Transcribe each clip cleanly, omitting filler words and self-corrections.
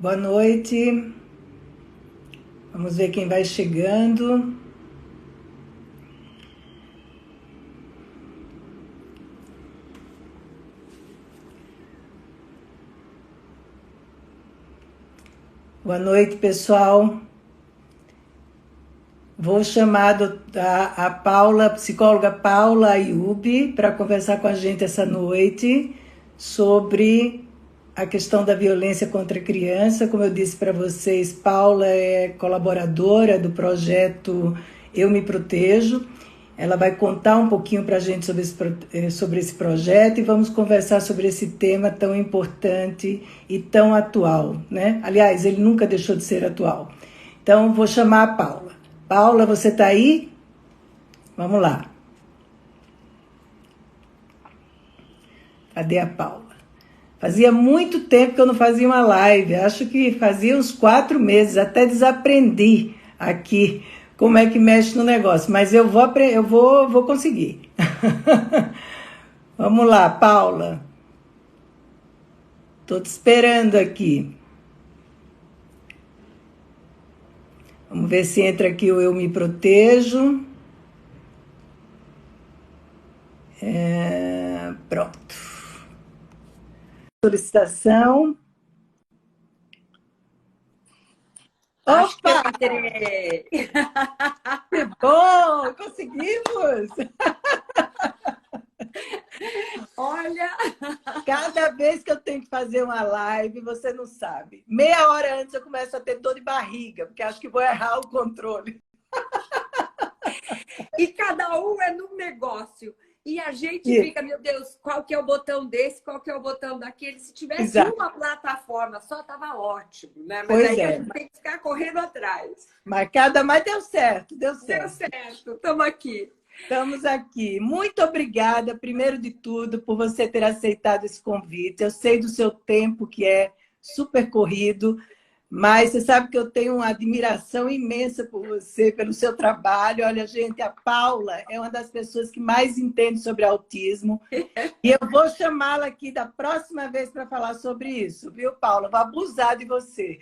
Boa noite. Vamos ver quem vai chegando. Boa noite, pessoal. Vou chamar a Paula, a psicóloga Paula Ayub, para conversar com a gente essa noite sobre a questão da violência contra a criança. Como eu disse para vocês, Paula é colaboradora do projeto Eu Me Protejo. Ela vai contar um pouquinho para a gente sobre esse projeto e vamos conversar sobre esse tema tão importante e tão atual, né? Aliás, ele nunca deixou de ser atual. Então, vou chamar a Paula. Paula, você está aí? Vamos lá. Cadê a Paula? Fazia muito tempo que eu não fazia uma live. Acho que fazia uns 4 meses. Até desaprendi aqui como é que mexe no negócio. Mas eu vou conseguir. Vamos lá, Paula. Estou te esperando aqui. Vamos ver se entra aqui o Eu Me Protejo. Pronto. Solicitação. Acho que eu Opa, entrei. que bom! Conseguimos! Olha, Cada vez que eu tenho que fazer uma live, você não sabe. Meia hora antes eu começo a ter dor de barriga, porque acho que vou errar o controle. e cada um é num negócio. E a gente Isso, fica, meu Deus, qual que é o botão desse, qual que é o botão daquele? Se tivesse exato. uma plataforma só, tava ótimo, né? Mas Pois aí a é. gente tem que ficar correndo atrás. Mas cada mais deu certo, deu Deu certo. certo, estamos aqui. Estamos aqui. Muito obrigada, primeiro de tudo, por você ter aceitado esse convite. Eu sei do seu tempo, que é super corrido, mas você sabe que eu tenho uma admiração imensa por você, pelo seu trabalho. Olha, gente, a Paula é uma das pessoas que mais entende sobre autismo. E eu vou chamá-la aqui da próxima vez para falar sobre isso, viu, Paula? Vou abusar de você.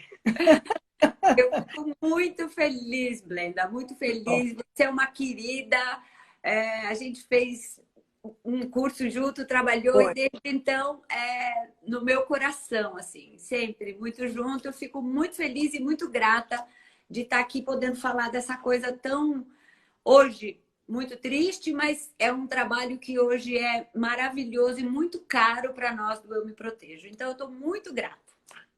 Eu fico muito feliz, Blenda, muito Bom, feliz. Você é uma querida. A gente fez um curso junto, trabalhou e foi. desde então no meu coração, assim, sempre muito junto. Eu fico muito feliz e muito grata de estar aqui podendo falar dessa coisa tão hoje muito triste, mas é um trabalho que hoje é maravilhoso e muito caro para nós do Eu Me Protejo. Então, eu estou muito grata.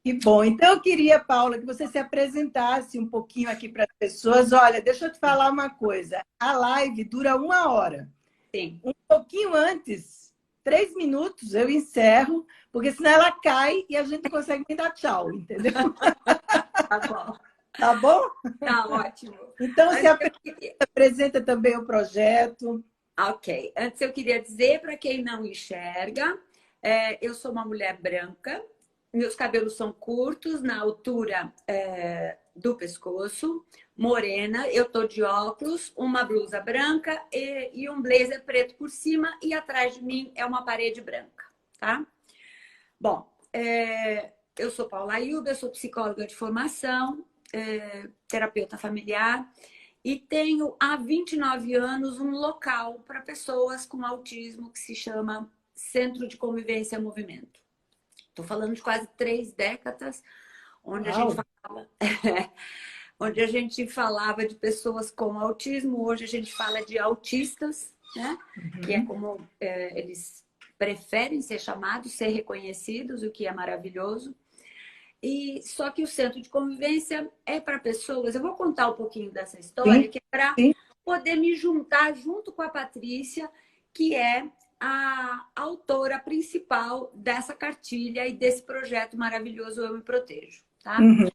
Que bom. Então, eu queria, Paula, que você se apresentasse um pouquinho aqui para as pessoas. Olha, deixa eu te falar uma coisa. A live dura 1 hora. Sim, Um pouquinho antes, 3 minutos, eu encerro, porque senão ela cai e a gente não consegue nem dar tchau, entendeu? tá bom. Tá bom? Tá ótimo. Então, se Antes eu queria... apresenta também o projeto. Ok. Antes eu queria dizer para quem não enxerga, eu sou uma mulher branca, meus cabelos são curtos, na altura do pescoço, morena, eu tô de óculos, uma blusa branca e um blazer preto por cima e atrás de mim é uma parede branca, tá? Bom, eu sou Paula Ayuba, eu sou psicóloga de formação, terapeuta familiar e tenho há 29 anos um local para pessoas com autismo que se chama Centro de Convivência e Movimento. Estou falando de quase 3 décadas, onde a gente Uau! falava, onde a gente falava de pessoas com autismo, hoje a gente fala de autistas, né? Que é Uhum. como eles preferem ser chamados, ser reconhecidos, o que é maravilhoso. E só que o centro de convivência é para pessoas. Eu vou contar um pouquinho dessa história, Sim, que é para sim. poder me juntar junto com a Patrícia, que é a autora principal dessa cartilha e desse projeto maravilhoso Eu Me Protejo, tá? Uhum.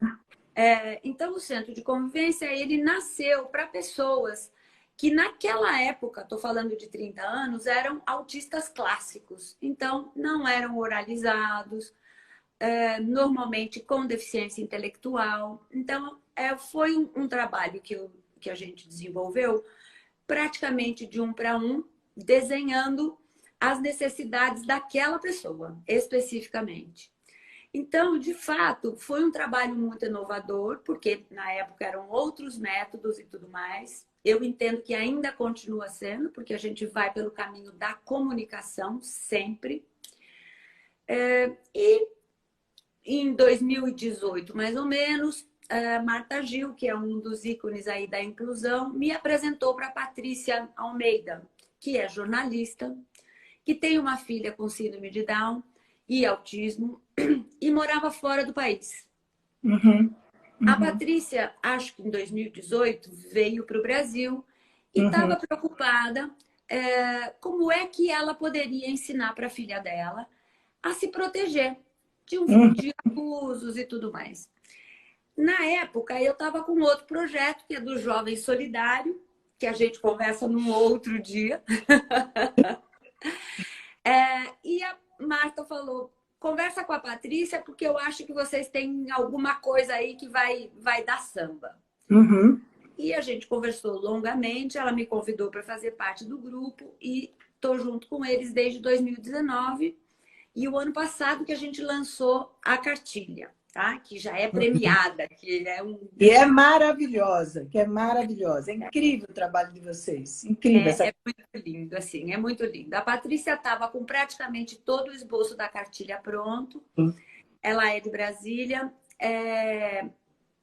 Então, o centro de convivência, ele nasceu para pessoas que naquela época, estou falando de 30 anos, eram autistas clássicos. Então, não eram oralizados, normalmente com deficiência intelectual. Então, foi um trabalho que a gente desenvolveu praticamente de um para um, desenhando as necessidades daquela pessoa, especificamente. Então, de fato, foi um trabalho muito inovador, porque na época eram outros métodos e tudo mais. Eu entendo que ainda continua sendo, porque a gente vai pelo caminho da comunicação sempre. E em 2018, mais ou menos, a Marta Gil, que é um dos ícones aí da inclusão, me apresentou para a Patrícia Almeida, que é jornalista, que tem uma filha com síndrome de Down e autismo e morava fora do país. Uhum, A uhum, Patrícia, acho que em 2018, veio para o Brasil e uhum, estava preocupada como é que ela poderia ensinar para a filha dela a se proteger uhum. de abusos e tudo mais. Na época, eu estava com outro projeto, que é do Jovem Solidário, que a gente conversa num outro dia. E a Marta falou, conversa com a Patrícia, porque eu acho que vocês têm alguma coisa aí que vai dar samba. Uhum. E a gente conversou longamente, ela me convidou para fazer parte do grupo e estou junto com eles desde 2019. E o ano passado que a gente lançou a cartilha, tá? Que já é premiada, que é um... E é maravilhosa, que é maravilhosa. É incrível o trabalho de vocês. Incrível essa. É muito lindo, assim, é muito lindo. A Patrícia estava com praticamente todo o esboço da cartilha pronto. Ela é de Brasília.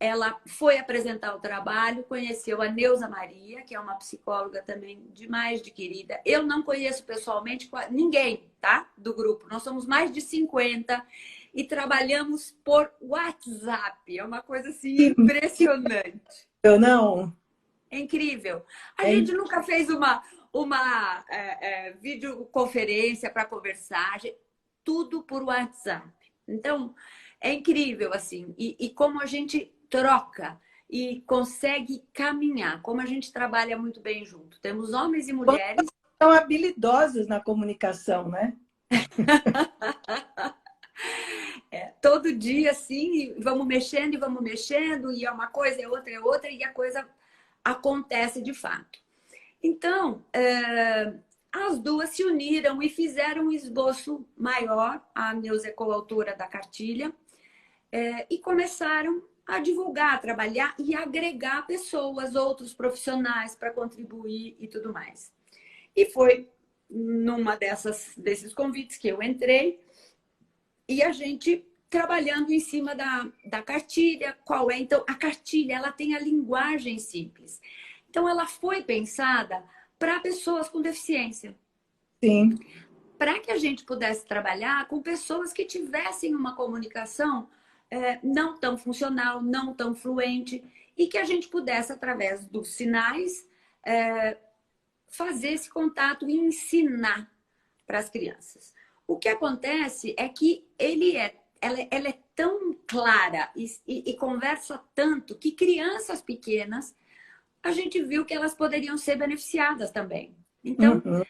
Ela foi apresentar o trabalho, conheceu a Neuza Maria, que é uma psicóloga também demais de querida. Eu não conheço pessoalmente ninguém, tá? Do grupo. Nós somos mais de 50 e trabalhamos por WhatsApp. É uma coisa assim impressionante. Eu não. É incrível. A É, gente nunca fez uma videoconferência para conversar, tudo por WhatsApp. Então, é incrível, assim. E como a gente troca e consegue caminhar, como a gente trabalha muito bem junto. Temos homens e mulheres. são habilidosos na comunicação, né? Todo dia, assim, e vamos mexendo, e é uma coisa, é outra, e a coisa acontece de fato. Então, as duas se uniram e fizeram um esboço maior, a Neuza é coautora da cartilha, e começaram a divulgar, a trabalhar e agregar pessoas, outros profissionais para contribuir e tudo mais. E foi numa desses convites que eu entrei e a gente trabalhando em cima da cartilha, qual é? Então, a cartilha, ela tem a linguagem simples. Então, ela foi pensada para pessoas com deficiência. Sim. Para que a gente pudesse trabalhar com pessoas que tivessem uma comunicação não tão funcional, não tão fluente, e que a gente pudesse, através dos sinais, fazer esse contato e ensinar para as crianças. O que acontece é que ela é tão clara e conversa tanto que crianças pequenas, a gente viu que elas poderiam ser beneficiadas também. Então, Uhum.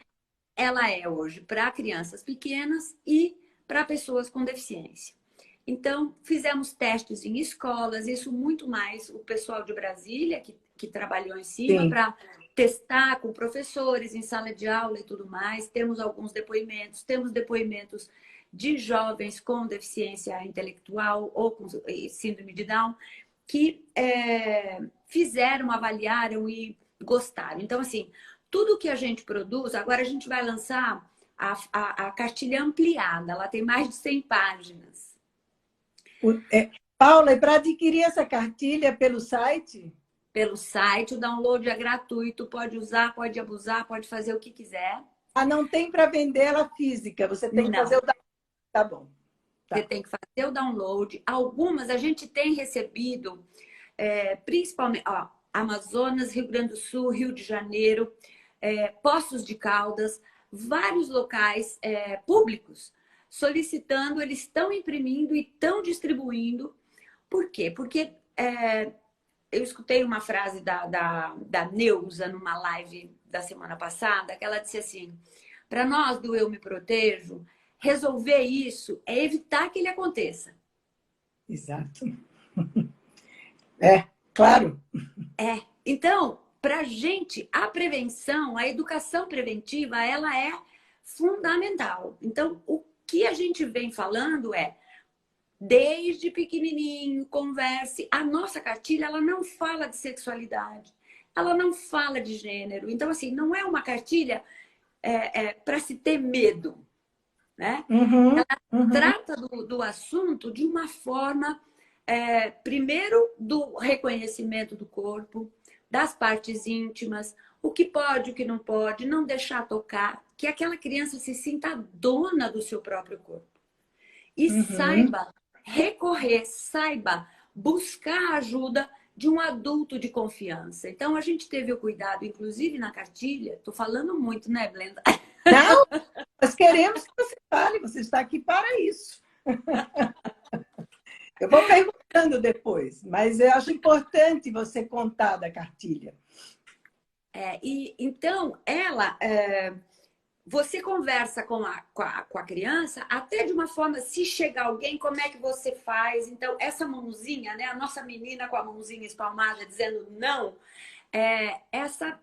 ela é hoje para crianças pequenas e para pessoas com deficiência. Então, fizemos testes em escolas, isso muito mais o pessoal de Brasília, que trabalhou em cima, Sim. para testar com professores em sala de aula e tudo mais. Temos alguns depoimentos, temos depoimentos de jovens com deficiência intelectual ou com síndrome de Down, que fizeram, avaliaram e gostaram. Então, assim, tudo que a gente produz, agora a gente vai lançar a cartilha ampliada, ela tem mais de 100 páginas. Paula, e para adquirir essa cartilha pelo site? Pelo site, o download é gratuito, pode usar, pode abusar, pode fazer o que quiser. Ah, não tem para vender ela física, você tem que fazer Não, o. Tá bom. você Tá. tem que fazer o download. Algumas a gente tem recebido, principalmente Amazonas, Rio Grande do Sul, Rio de Janeiro, Poços de Caldas, vários locais públicos solicitando, eles estão imprimindo e estão distribuindo. Por quê? Porque eu escutei uma frase da Neuza numa live da semana passada, que ela disse assim: para nós do Eu Me Protejo, resolver isso é evitar que ele aconteça. Exato. É, claro. Então, para a gente, a prevenção, a educação preventiva, ela é fundamental. Então, o que a gente vem falando é desde pequenininho, converse. A nossa cartilha, ela não fala de sexualidade, ela não fala de gênero. Então, assim, não é uma cartilha para se ter medo, né? Uhum, Ela uhum, trata do assunto de uma forma, primeiro, do reconhecimento do corpo, das partes íntimas, o que pode, o que não pode, não deixar tocar, que aquela criança se sinta dona do seu próprio corpo. E uhum. saiba recorrer, saiba buscar a ajuda de um adulto de confiança. Então, a gente teve o cuidado, inclusive na cartilha, estou falando muito, né, Blenda? Não, nós queremos que você fale, você está aqui para isso. Eu vou perguntando depois, mas eu acho importante você contar da cartilha. E então, você conversa com a criança, até de uma forma, se chegar alguém, como é que você faz? Então, essa mãozinha, né? A nossa menina com a mãozinha espalmada dizendo não,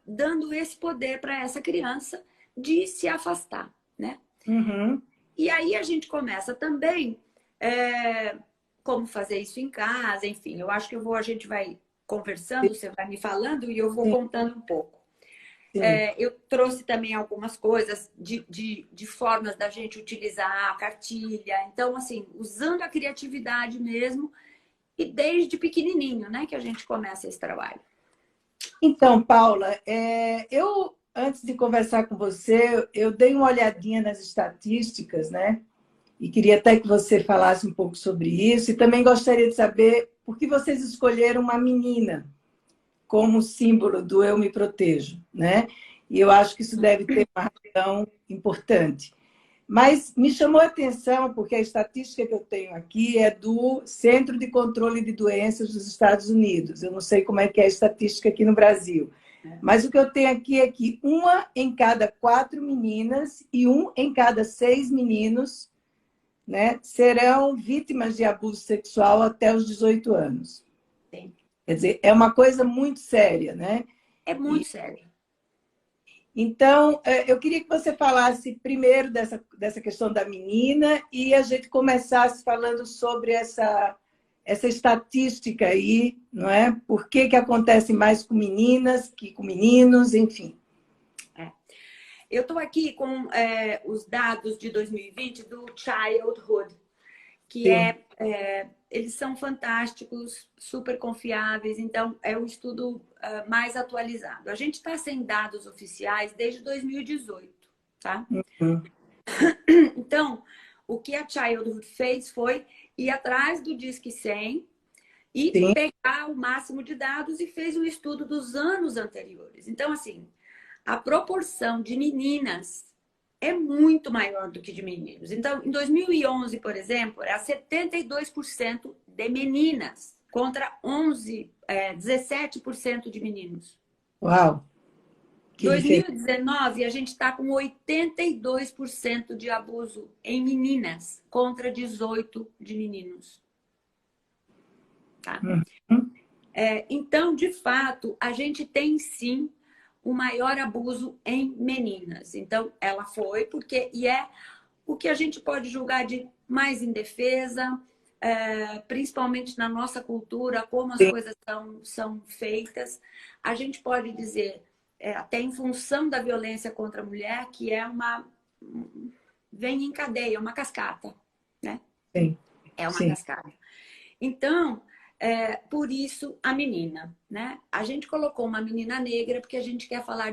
dando esse poder para essa criança de se afastar, né? Uhum. E aí a gente começa também como fazer isso em casa, enfim. Eu acho que a gente vai conversando, você vai me falando e eu vou Sim, contando um pouco. sim. Eu trouxe também algumas coisas de formas da gente utilizar a cartilha. Então, assim, usando a criatividade mesmo e desde pequenininho, né, que a gente começa esse trabalho. Então, Paula, eu, antes de conversar com você, eu dei uma olhadinha nas estatísticas, né? E queria até que você falasse um pouco sobre isso. E também gostaria de saber por que vocês escolheram uma menina como símbolo do eu me protejo, né? E eu acho que isso deve ter uma razão importante. Mas me chamou a atenção porque a estatística que eu tenho aqui é do Centro de Controle de Doenças dos Estados Unidos. Eu não sei como é que é a estatística aqui no Brasil. Mas o que eu tenho aqui é que 1 em cada 4 meninas e 1 em cada 6 meninos, né, serão vítimas de abuso sexual até os 18 anos. Sim. Quer dizer, é uma coisa muito séria, né? É muito sério. Então, eu queria que você falasse primeiro dessa questão da menina e a gente começasse falando sobre essa estatística aí, não é? Por que acontece mais com meninas que com meninos, enfim. Eu estou aqui com os dados de 2020 do Childhood, que Sim, eles são fantásticos, super confiáveis, então é o estudo mais atualizado. A gente está sem dados oficiais desde 2018, tá? hum, Então, o que a Childhood fez foi ir atrás do Disque 100 e sim, pegar o máximo de dados e fez um estudo dos anos anteriores. Então, assim, a proporção de meninas é muito maior do que de meninos. Então, em 2011, por exemplo, era 72% de meninas contra 17% de meninos. uau, que diferença. 2019, a gente está com 82% de abuso em meninas contra 18% de meninos. Tá? Uhum. Então, de fato, a gente tem sim o maior abuso em meninas. Então, ela foi porque é o que a gente pode julgar de mais indefesa, principalmente na nossa cultura, como as Sim, coisas são feitas. A gente pode dizer, até em função da violência contra a mulher, que vem em cadeia, uma cascata, né? sim, É uma sim. cascata. Então, por isso a menina, né? A gente colocou uma menina negra porque a gente quer falar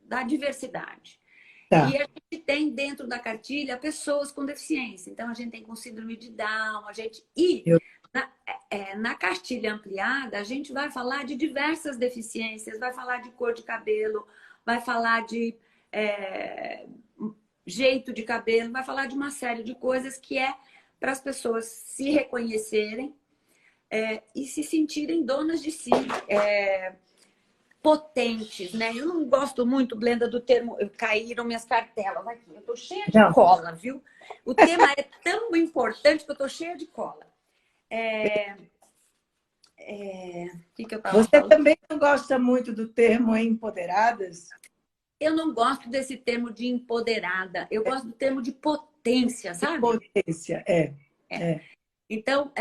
da diversidade. E Tá. a gente tem dentro da cartilha pessoas com deficiência. Então, a gente tem com síndrome de Down, Eu, na cartilha ampliada, a gente vai falar de diversas deficiências, vai falar de cor de cabelo, vai falar de jeito de cabelo, vai falar de uma série de coisas que é para as pessoas se reconhecerem e se sentirem donas de si, potentes, né? Eu não gosto muito, Blenda, do termo caíram minhas cartelas aqui. Eu tô cheia de não, cola, viu? O tema é tão importante que eu tô cheia de cola. O que eu tava você falando? também não gosta muito do termo empoderadas? Eu não gosto desse termo de empoderada. Eu gosto do termo de potência, De sabe? potência, é. Então,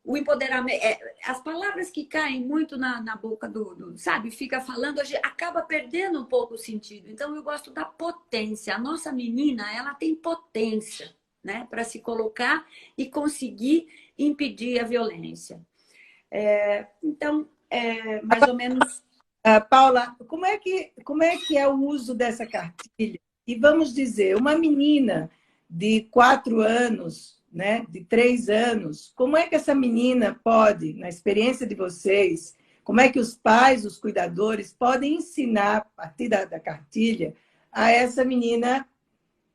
o empoderamento, as palavras que caem muito na boca sabe, fica falando, a gente acaba perdendo um pouco o sentido. Então, eu gosto da potência. A nossa menina, ela tem potência, né, para se colocar e conseguir impedir a violência. Então, mais ou menos. Paula, como é que é o uso dessa cartilha? E vamos dizer, uma menina de 4 anos, né, de 3 anos, como é que essa menina pode, na experiência de vocês, como é que os pais, os cuidadores, podem ensinar, a partir da cartilha, a essa menina,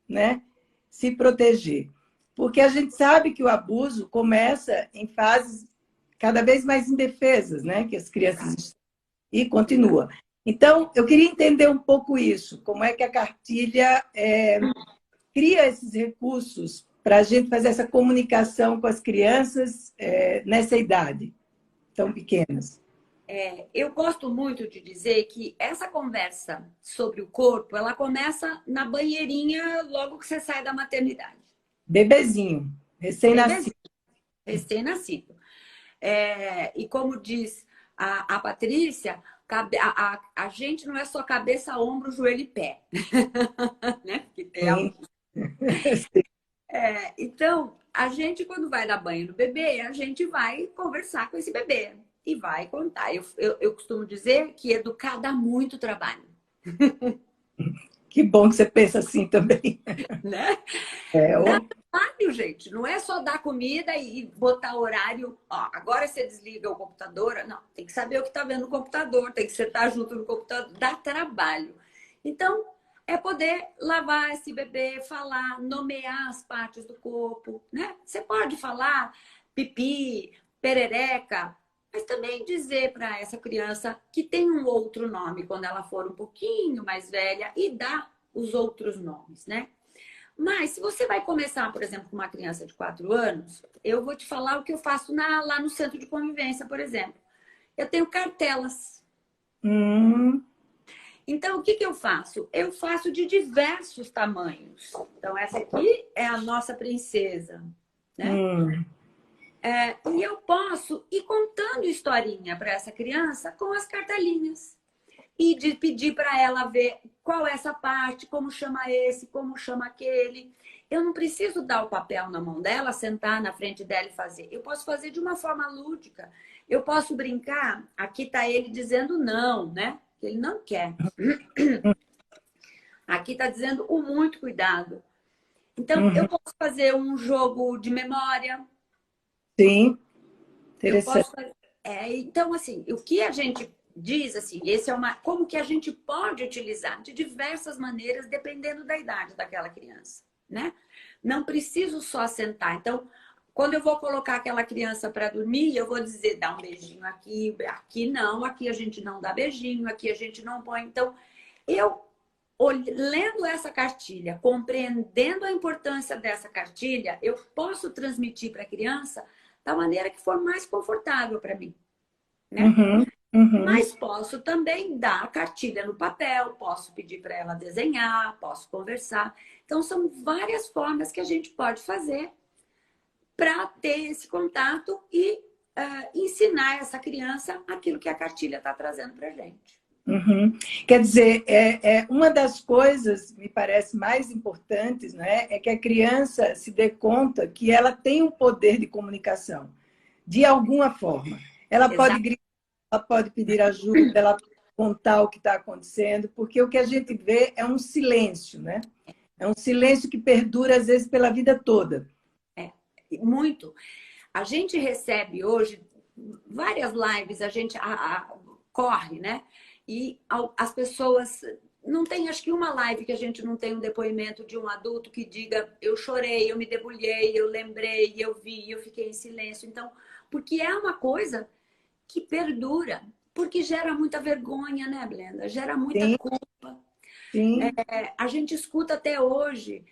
né, se proteger? Porque a gente sabe que o abuso começa em fases cada vez mais indefesas, né, que as crianças e continua. Então, eu queria entender um pouco isso, como é que a cartilha cria esses recursos para a gente fazer essa comunicação com as crianças nessa idade tão pequenas. Eu gosto muito de dizer que essa conversa sobre o corpo, ela começa na banheirinha logo que você sai da maternidade. Bebezinho, recém-nascido. Recém-nascido. E como diz a Patrícia, a gente não é só cabeça, ombro, joelho e pé. Né? Porque tem então, a gente, quando vai dar banho no bebê, a gente vai conversar com esse bebê e vai contar. Eu costumo dizer que educar dá muito trabalho. Que bom que você pensa assim também. Né? Dá trabalho, gente. Não é só dar comida e botar horário. Ó, agora você desliga o computador. Não, tem que saber o que está vendo no computador, tem que sentar junto no computador. Dá trabalho. Então, é poder lavar esse bebê, falar, nomear as partes do corpo, né? Você pode falar pipi, perereca, mas também dizer para essa criança que tem um outro nome quando ela for um pouquinho mais velha e dar os outros nomes, né? Mas se você vai começar, por exemplo, com uma criança de 4 anos, eu vou te falar o que eu faço lá no centro de convivência, por exemplo. Eu tenho cartelas. Então, o que eu faço? Eu faço de diversos tamanhos. Então, essa aqui é a nossa princesa, né? E eu posso ir contando historinha para essa criança com as cartelinhas. E de pedir para ela ver qual é essa parte, como chama esse, como chama aquele. Eu não preciso dar o papel na mão dela, sentar na frente dela e fazer. Eu posso fazer de uma forma lúdica. Eu posso brincar. Aqui está ele dizendo não, né? Ele não quer. Aqui está dizendo o muito cuidado. Então, eu posso fazer um jogo de memória. Sim, Eu interessante. posso fazer... então, assim, o que a gente diz, assim, como que a gente pode utilizar de diversas maneiras, dependendo da idade daquela criança, né? Não preciso só sentar. Então, quando eu vou colocar aquela criança para dormir, eu vou dizer, dá um beijinho aqui, aqui não, aqui a gente não dá beijinho, aqui a gente não põe. Então, lendo essa cartilha, compreendendo a importância dessa cartilha, eu posso transmitir para a criança da maneira que for mais confortável para mim, né? Mas posso também dar a cartilha no papel, posso pedir para ela desenhar, posso conversar. Então, são várias formas que a gente pode fazer para ter esse contato e ensinar essa criança aquilo que a cartilha está trazendo para a gente. Quer dizer, uma das coisas, me parece, mais importantes, né, é que a criança se dê conta que ela tem um poder de comunicação, de alguma forma. Ela pode gritar, ela pode pedir ajuda, ela pode contar o que está acontecendo, porque o que a gente vê é um silêncio, né? É um silêncio que perdura, às vezes, pela vida toda. Muito. A gente recebe hoje várias lives, a gente corre, né? E as pessoas... Não tem, acho que uma live que a gente não tem um depoimento de um adulto que diga eu chorei, eu me debulhei, eu lembrei, eu vi, eu fiquei em silêncio. Então, porque é uma coisa que perdura, porque gera muita vergonha, né, Blenda? Gera muita culpa. Sim. A gente escuta até hoje,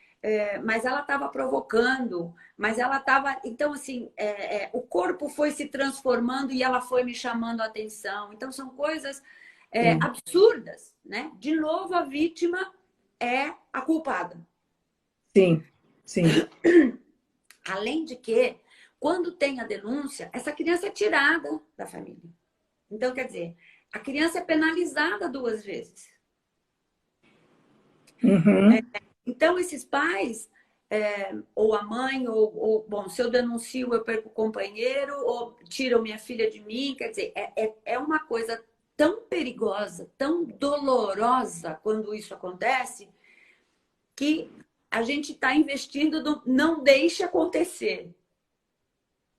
mas ela estava provocando, mas ela estava... Então, assim, o corpo foi se transformando e ela foi me chamando a atenção. Então, são coisas absurdas, né? De novo, a vítima é a culpada. Sim, sim. Além de que Quando tem a denúncia, essa criança é tirada da família. Então, quer dizer, a criança é penalizada 2 vezes. Uhum. Então, esses pais, ou a mãe, bom, se eu denuncio, eu perco o companheiro, ou tiram minha filha de mim. Quer dizer, é uma coisa tão perigosa, tão dolorosa quando isso acontece, que a gente está investindo no não deixe acontecer.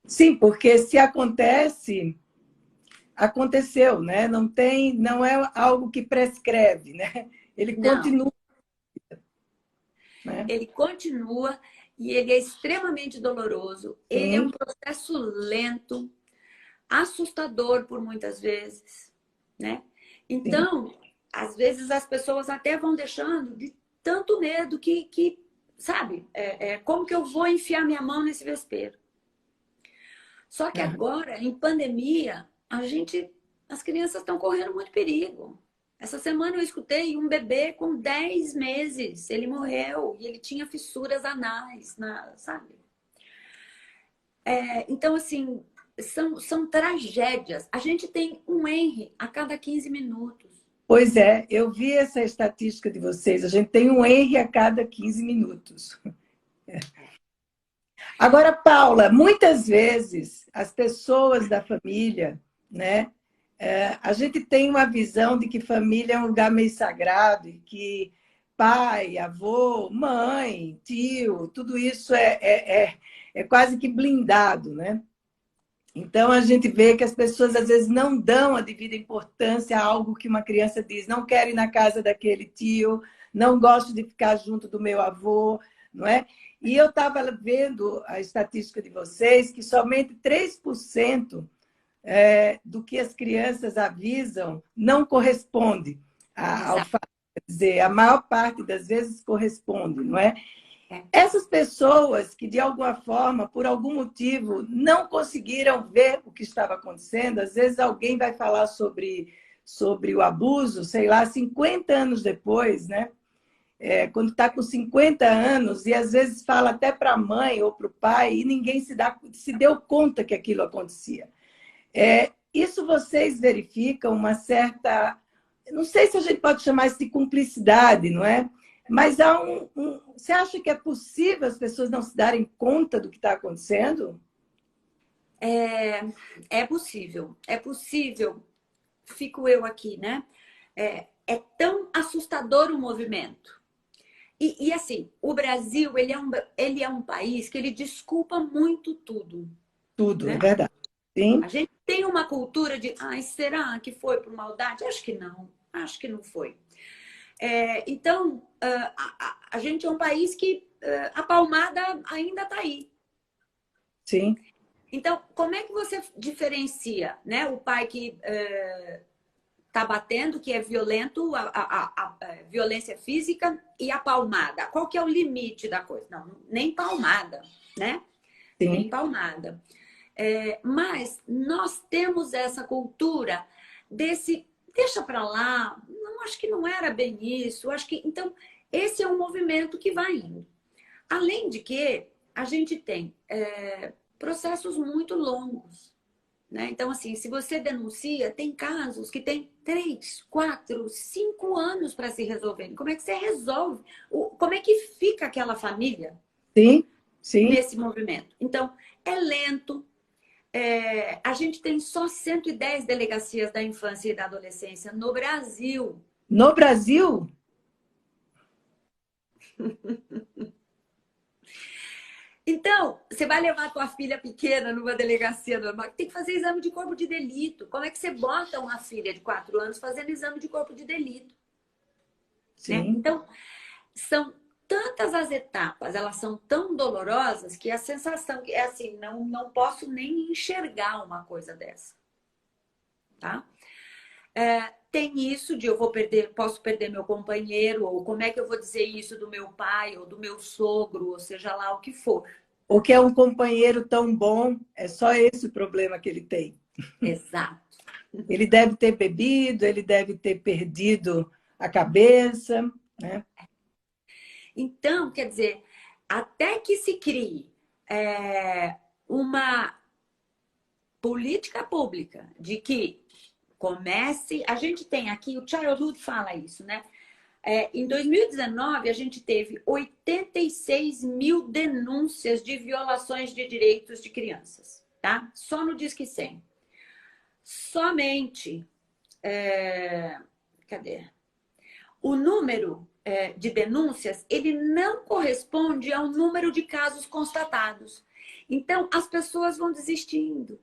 Sim, porque se acontece, aconteceu, né? Não tem, não é algo que prescreve, né? Ele Não, continua, né? ele continua e ele é extremamente doloroso. Ele é um Sim, processo lento, assustador por muitas vezes, né? sim, Então, às vezes as pessoas até vão deixando de tanto medo que sabe, como que eu vou enfiar minha mão nesse vespeiro? Só que é. agora, em pandemia, as crianças estão correndo muito perigo. Essa semana eu escutei um bebê com 10 meses, ele morreu e ele tinha fissuras anais, sabe? Então, assim, são tragédias. A gente tem um Henry a cada 15 minutos. Pois é, eu vi essa estatística de vocês. A gente tem um R a cada 15 minutos. Agora, Paula, muitas vezes as pessoas da família, né? A gente tem uma visão de que família é um lugar meio sagrado e que pai, avô, mãe, tio, tudo isso é quase que blindado, né? Então, a gente vê que as pessoas às vezes não dão a devida importância a algo que uma criança diz. Não quero ir na casa daquele tio, não gosto de ficar junto do meu avô, não é? E eu estava vendo a estatística de vocês que somente 3% do que as crianças avisam não corresponde ao Exato. fato. Quer dizer, a maior parte das vezes corresponde, não é? É. Essas pessoas que, de alguma forma, por algum motivo, não conseguiram ver o que estava acontecendo, às vezes alguém vai falar sobre o abuso, sei lá, 50 anos depois, né? Quando está com 50 anos, e às vezes fala até para a mãe ou para o pai, e ninguém se deu conta que aquilo acontecia. Isso vocês verificam uma certa. Não sei se a gente pode chamar isso de cumplicidade, não é? Mas há você acha que é possível as pessoas não se darem conta do que está acontecendo? É possível, é possível. Fico eu aqui, né? É tão assustador o movimento. E assim, o Brasil, ele é um país que ele desculpa muito tudo, Tudo, é né? verdade. Sim, A gente tem uma cultura de, ai, será que foi por maldade? Acho que não, acho que não foi. Então, a gente é um país que a palmada ainda está aí. sim, Então, como é que você diferencia, né? O pai que tá batendo, que é violento, a violência física e a palmada. Qual que é o limite da coisa? Não, nem palmada, né? Nem sim. palmada. Mas nós temos essa cultura desse deixa para lá, não acho que não era bem isso, acho que então esse é um movimento que vai indo. Além de que a gente tem processos muito longos. Né? Então, assim, se você denuncia, tem casos que tem 3, 4, 5 anos para se resolverem. Como é que você resolve? Como é que fica aquela família Sim, sim. nesse movimento? Então, é lento. A gente tem só 110 delegacias da infância e da adolescência no Brasil. No Brasil, Então, você vai levar a tua filha pequena numa delegacia normal, tem que fazer exame de corpo de delito. Como é que você bota uma filha de 4 anos fazendo exame de corpo de delito? Né? sim. Então, são tantas as etapas, elas são tão dolorosas que a sensação é assim, não posso nem enxergar uma coisa dessa. Tá? Tem isso de posso perder meu companheiro, ou como é que eu vou dizer isso do meu pai, ou do meu sogro, ou seja lá o que for. O que é um companheiro tão bom, é só esse o problema que ele tem. Exato. Ele deve ter bebido, ele deve ter perdido a cabeça, né? Então, quer dizer, até que se crie uma política pública de que comece... A gente tem aqui, o Childhood fala isso, né? Em 2019, a gente teve 86 mil denúncias de violações de direitos de crianças, tá? Só no Disque 100. Somente... cadê? O número de denúncias, ele não corresponde ao número de casos constatados. Então, as pessoas vão desistindo.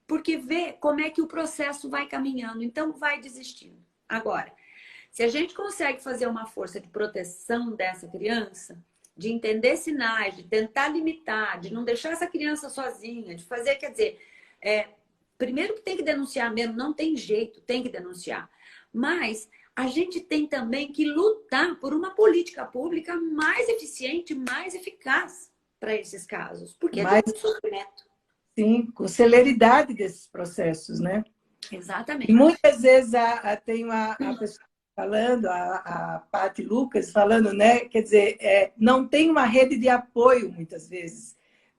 Porque vê como é que o processo vai caminhando. Então, vai desistindo. Agora, se a gente consegue fazer uma força de proteção dessa criança, de entender sinais, de tentar limitar, de não deixar essa criança sozinha, de fazer, quer dizer, primeiro que tem que denunciar mesmo, não tem jeito, tem que denunciar. Mas a gente tem também que lutar por uma política pública mais eficiente, mais eficaz para esses casos, porque é muito sofrimento. Sim, com celeridade desses processos, né? Exatamente. E muitas vezes tem a pessoa falando, a Paty Lucas falando, né? Quer dizer, não tem uma rede de apoio, muitas vezes,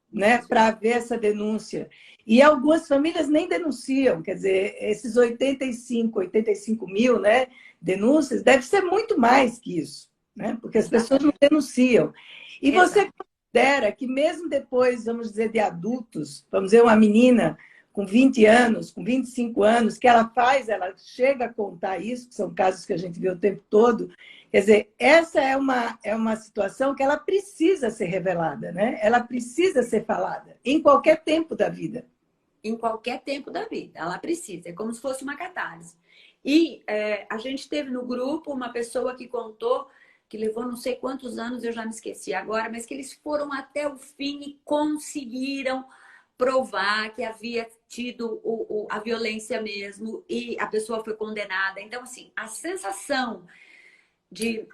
né? Para ver essa denúncia. E algumas famílias nem denunciam, quer dizer, esses 85 mil, né, denúncias, deve ser muito mais que isso, né? Porque as pessoas não denunciam. E você considera que mesmo depois, vamos dizer, de adultos, vamos dizer, uma menina com 20 anos, com 25 anos, que ela chega a contar isso, que são casos que a gente vê o tempo todo, quer dizer, essa é uma situação que ela precisa ser revelada, né? Ela precisa ser falada, em qualquer tempo da vida. Em qualquer tempo da vida, ela precisa, é como se fosse uma catarse. E a gente teve no grupo uma pessoa que contou que levou não sei quantos anos, eu já me esqueci agora, mas que eles foram até o fim e conseguiram provar que havia tido a violência mesmo e a pessoa foi condenada. Então, assim, a sensação de,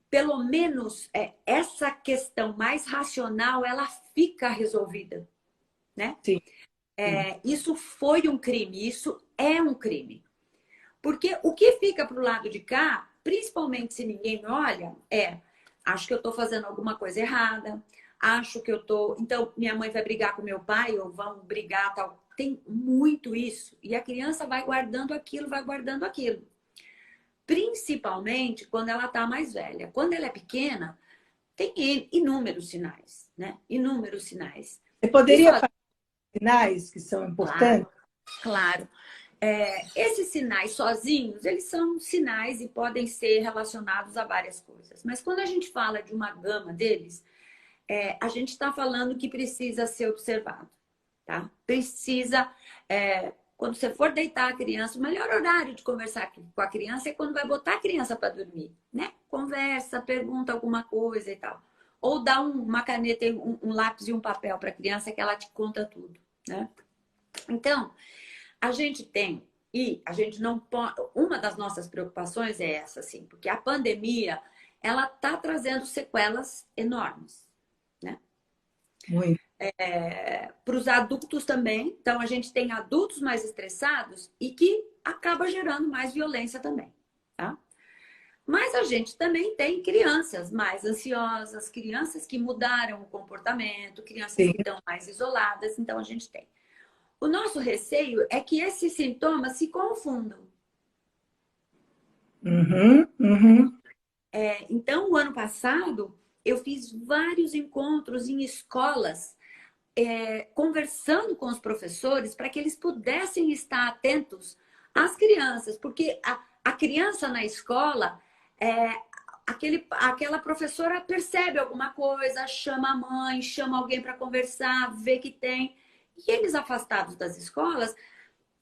pelo menos, essa questão mais racional, ela fica resolvida, né? Sim. Isso foi um crime, isso é um crime. Porque o que fica para o lado de cá, principalmente se ninguém olha, acho que eu estou fazendo alguma coisa errada, acho que eu estou... Então, minha mãe vai brigar com meu pai, ou vão brigar, tal. Tem muito isso. E a criança vai guardando aquilo, vai guardando aquilo. Principalmente quando ela está mais velha. Quando ela é pequena, tem inúmeros sinais, né? Inúmeros sinais. Você poderia falar sinais que são importantes? Claro. Esses sinais sozinhos, eles são sinais e podem ser relacionados a várias coisas. Mas quando a gente fala de uma gama deles, a gente está falando que precisa ser observado, tá? Precisa, quando você for deitar a criança, o melhor horário de conversar com a criança é quando vai botar a criança para dormir, né? Conversa, pergunta alguma coisa e tal. Ou dá uma caneta, um lápis e um papel para a criança que ela te conta tudo, né? Então, a gente tem, e a gente não pode... Uma das nossas preocupações é essa, assim, porque a pandemia, ela está trazendo sequelas enormes, né? Muito. Para os adultos também. Então, a gente tem adultos mais estressados e que acaba gerando mais violência também, tá? Mas a gente também tem crianças mais ansiosas, crianças que mudaram o comportamento, crianças que estão mais isoladas. Então, a gente tem. O nosso receio é que esses sintomas se confundam. Então, o ano passado, eu fiz vários encontros em escolas, conversando com os professores para que eles pudessem estar atentos às crianças. Porque a criança na escola, aquela professora percebe alguma coisa, chama a mãe, chama alguém para conversar, vê que tem... E eles afastados das escolas,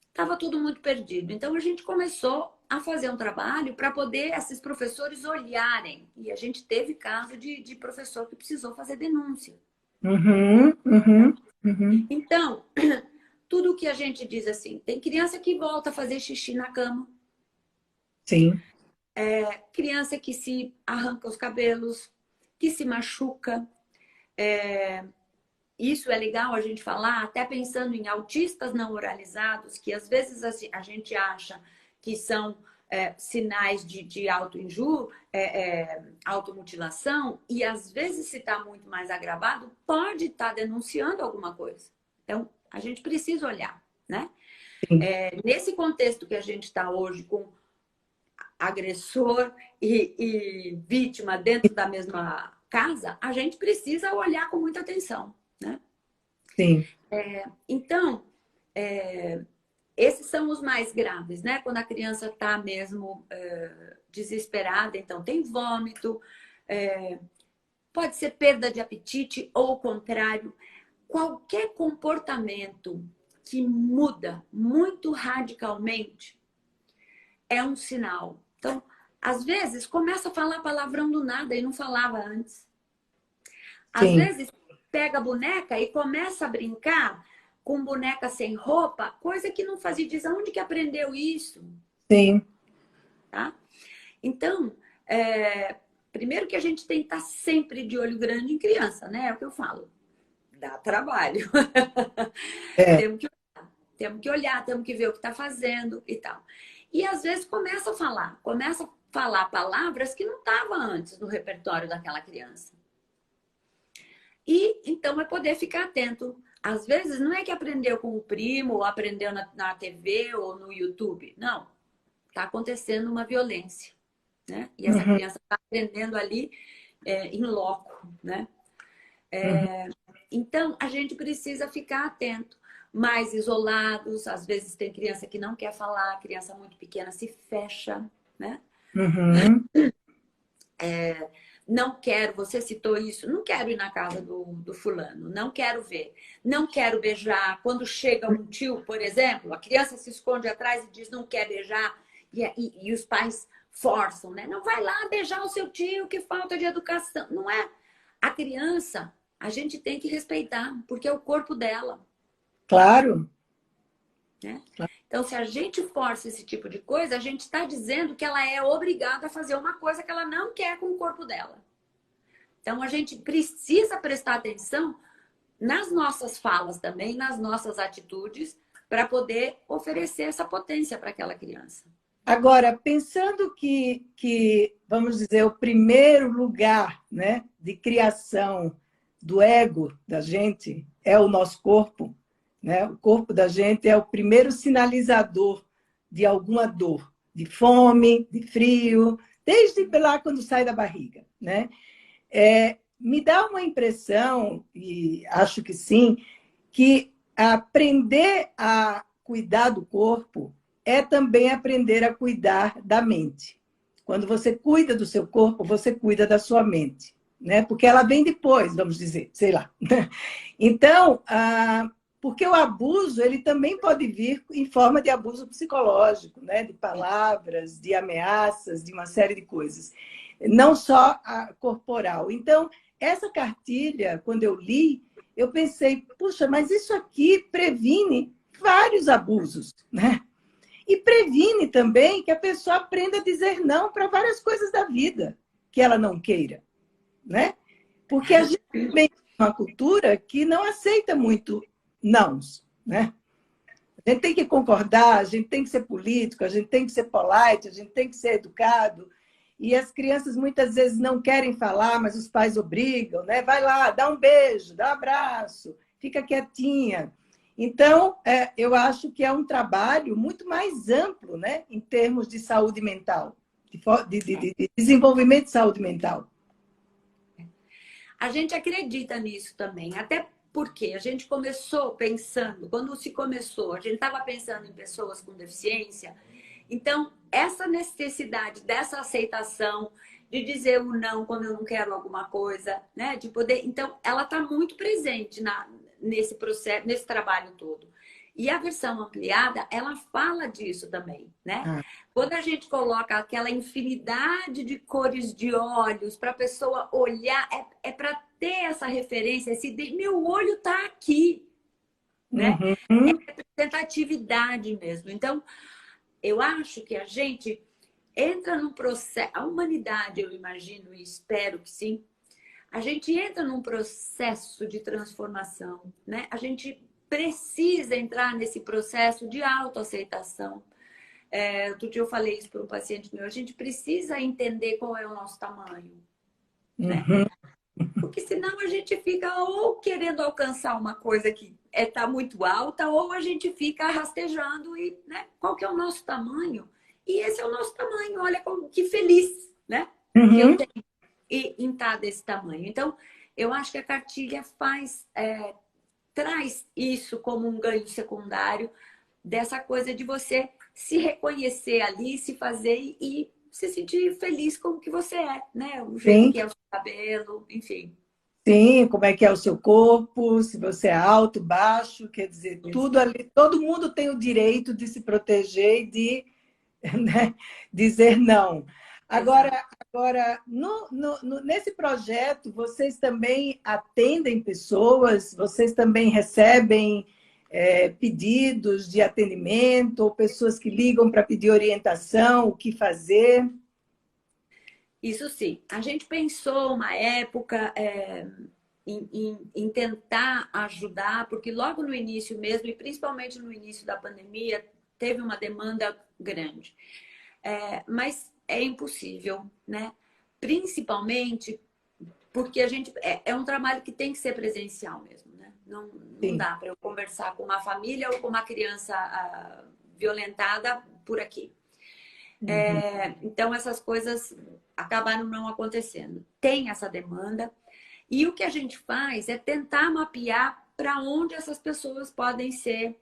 estava tudo muito perdido. Então, a gente começou a fazer um trabalho para poder esses professores olharem. E a gente teve caso de professor que precisou fazer denúncia. Então, tudo que a gente diz assim, tem criança que volta a fazer xixi na cama. Sim. Criança que se arranca os cabelos, que se machuca. Isso é legal a gente falar, até pensando em autistas não oralizados, que às vezes a gente acha que são sinais de automutilação, e às vezes, se está muito mais agravado, pode estar denunciando alguma coisa. Então, a gente precisa olhar, né? Nesse contexto que a gente está hoje, com agressor e vítima dentro da mesma casa, a gente precisa olhar com muita atenção, né? Sim. Então, esses são os mais graves, né? Quando a criança está mesmo desesperada, então tem vômito, pode ser perda de apetite ou o contrário. Qualquer comportamento que muda muito radicalmente é um sinal. Então, às vezes, começa a falar palavrão do nada e não falava antes. Às Sim. vezes, pega a boneca e começa a brincar com boneca sem roupa, coisa que não fazia. Diz, aonde que aprendeu isso? Sim. Tá? Então, primeiro que a gente tem que estar sempre de olho grande em criança, né? É o que eu falo. Dá trabalho. Temos que olhar, temos que ver o que está fazendo e tal. E às vezes começa a falar palavras que não estavam antes no repertório daquela criança. E então é poder ficar atento. Às vezes não é que aprendeu com o primo, ou aprendeu na TV ou no YouTube. Não. Está acontecendo uma violência, né? E essa criança está aprendendo ali em loco, né? Então, a gente precisa ficar atento. Mais isolados, às vezes tem criança que não quer falar, criança muito pequena se fecha, né? Não quero, você citou isso, não quero ir na casa do fulano, não quero ver, não quero beijar. Quando chega um tio, por exemplo, a criança se esconde atrás e diz não quer beijar, e os pais forçam, né? Não vai lá beijar o seu tio, que falta de educação. Não é. A criança, a gente tem que respeitar, porque é o corpo dela. Claro. Né? Então, se a gente força esse tipo de coisa, a gente está dizendo que ela é obrigada a fazer uma coisa que ela não quer com o corpo dela. Então, a gente precisa prestar atenção nas nossas falas também, nas nossas atitudes, para poder oferecer essa potência para aquela criança. Agora, pensando que, vamos dizer, o primeiro lugar, né, de criação do ego da gente é o nosso corpo, né? O corpo da gente é o primeiro sinalizador de alguma dor, de fome, de frio, desde lá quando sai da barriga, né? Me dá uma impressão, e acho que sim, que aprender a cuidar do corpo é também aprender a cuidar da mente. Quando você cuida do seu corpo, você cuida da sua mente, né? Porque ela vem depois, vamos dizer, sei lá. Então, porque o abuso ele também pode vir em forma de abuso psicológico, né? De palavras, de ameaças, de uma série de coisas, não só a corporal. Então, essa cartilha, quando eu li, eu pensei, puxa, mas isso aqui previne vários abusos, né? E previne também que a pessoa aprenda a dizer não para várias coisas da vida que ela não queira, né? Porque a gente tem uma cultura que não aceita muito nãos, né? A gente tem que concordar, a gente tem que ser político, a gente tem que ser polite, a gente tem que ser educado. E as crianças muitas vezes não querem falar, mas os pais obrigam, né? Vai lá, dá um beijo, dá um abraço, fica quietinha. Então, eu acho que é um trabalho muito mais amplo, né? Em termos de saúde mental, de desenvolvimento de saúde mental. A gente acredita nisso também, até porque a gente começou pensando, quando se começou, a gente estava pensando em pessoas com deficiência. Então, essa necessidade dessa aceitação, de dizer o não quando eu não quero alguma coisa, né? De poder. Então, ela está muito presente nesse processo, nesse trabalho todo. E a versão ampliada, ela fala disso também, né? Quando a gente coloca aquela infinidade de cores de olhos para a pessoa olhar, é para ter essa referência, meu olho está aqui, né? É representatividade mesmo. Então, eu acho que a gente entra num processo, a humanidade, eu imagino e espero que sim, a gente entra num processo de transformação, né? A gente precisa entrar nesse processo de autoaceitação, Outro dia eu falei isso para um paciente meu, a gente precisa entender qual é o nosso tamanho, né? Uhum. Porque senão a gente fica ou querendo alcançar uma coisa que tá muito alta, ou a gente fica rastejando e, né? Qual que é o nosso tamanho? E esse é o nosso tamanho, olha como, que feliz, né? Que eu Uhum. tenho em estar desse tamanho. Então, eu acho que a cartilha traz isso como um ganho secundário, dessa coisa de você se reconhecer ali, se fazer e se sentir feliz com o que você é, né? O jeito Sim, que é o seu cabelo, enfim. sim, como é que é o seu corpo, se você é alto, baixo, quer dizer, Isso. tudo ali, todo mundo tem o direito de se proteger e de, né, dizer não. Exato. Agora nesse projeto, vocês também atendem pessoas, vocês também recebem pedidos de atendimento, ou pessoas que ligam para pedir orientação, o que fazer? Isso sim. A gente pensou uma época em tentar ajudar, porque logo no início mesmo, e principalmente no início da pandemia, teve uma demanda grande. Mas é impossível, né? Principalmente porque a gente é um trabalho que tem que ser presencial mesmo, né? Não Sim. dá para eu conversar com uma família ou com uma criança violentada por aqui. Uhum. Então essas coisas acabaram não acontecendo. Tem essa demanda e o que a gente faz é tentar mapear para onde essas pessoas podem ser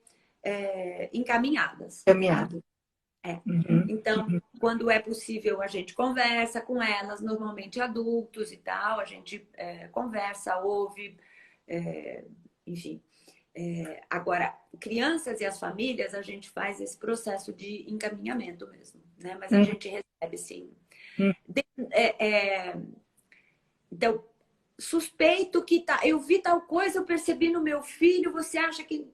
encaminhadas, tá? Caminhado. Uhum. Então, quando é possível, a gente conversa com elas, normalmente adultos e tal, a gente conversa, ouve, é, enfim. Agora, crianças e as famílias, a gente faz esse processo de encaminhamento mesmo, né? Mas a Uhum. gente recebe, sim. Uhum. Então, suspeito que tá, eu vi tal coisa, eu percebi no meu filho, você acha que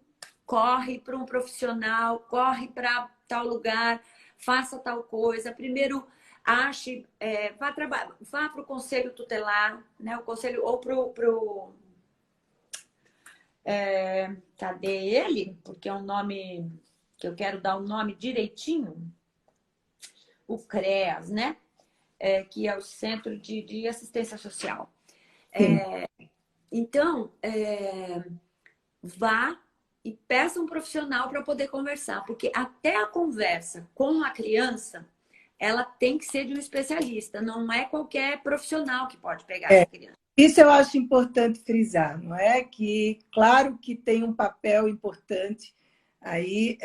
corre para um profissional, corre para tal lugar, faça tal coisa. Primeiro, ache, vá para o conselho tutelar, né? O conselho, ou cadê ele? Porque é um nome que eu quero dar o nome direitinho, o CREAS, né? Que é o Centro de Assistência Social. Sim. Então, vá e peça um profissional para poder conversar, porque até a conversa com a criança, ela tem que ser de um especialista, não é qualquer profissional que pode pegar essa É. criança. Isso eu acho importante frisar, não é? Que, claro que tem um papel importante aí,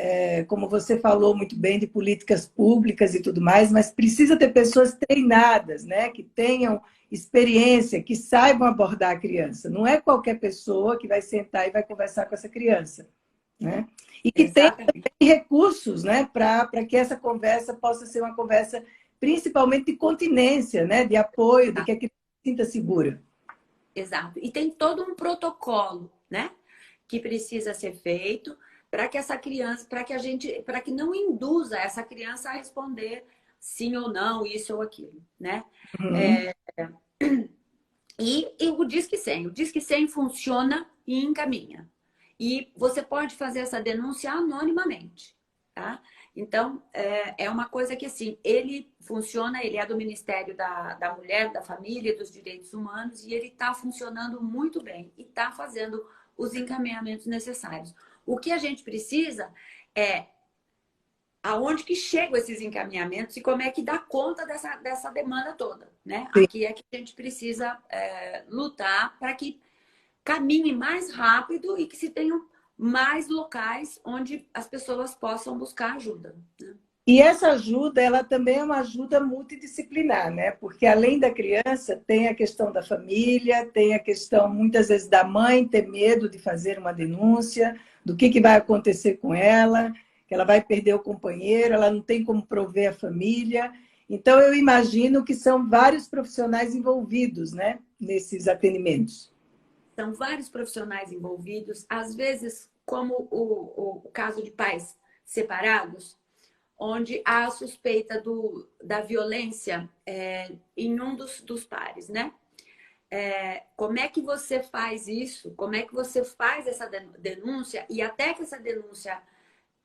como você falou muito bem, de políticas públicas e tudo mais, mas precisa ter pessoas treinadas, né? Que tenham experiência, que saibam abordar a criança. Não é qualquer pessoa que vai sentar e vai conversar com essa criança, né? E que tenha Exatamente. recursos, né? Para que essa conversa possa ser uma conversa principalmente de continência, né? De apoio, de que a criança se sinta segura. Exato. E tem todo um protocolo, né? Que precisa ser feito para que essa criança, para que não induza essa criança a responder sim ou não, isso ou aquilo, né? Uhum. E o Disque 100 funciona e encaminha. E você pode fazer essa denúncia anonimamente, tá? Então, é uma coisa que, assim, ele funciona, ele é do Ministério da Mulher, da Família e dos Direitos Humanos e ele está funcionando muito bem e está fazendo os encaminhamentos necessários. O que a gente precisa é aonde que chegam esses encaminhamentos e como é que dá conta dessa demanda toda, né? Sim. Aqui é que a gente precisa lutar para que caminhe mais rápido e que se tenham mais locais onde as pessoas possam buscar ajuda, né? E essa ajuda, ela também é uma ajuda multidisciplinar, né? Porque além da criança, tem a questão da família, tem a questão, muitas vezes, da mãe ter medo de fazer uma denúncia, do que vai acontecer com ela, que ela vai perder o companheiro, ela não tem como prover a família. Então, eu imagino que são vários profissionais envolvidos, né? Nesses atendimentos. São vários profissionais envolvidos, às vezes, como o caso de pais separados, onde há a suspeita da violência em um dos pares, né? Como é que você faz isso? Como é que você faz essa denúncia? E até que essa denúncia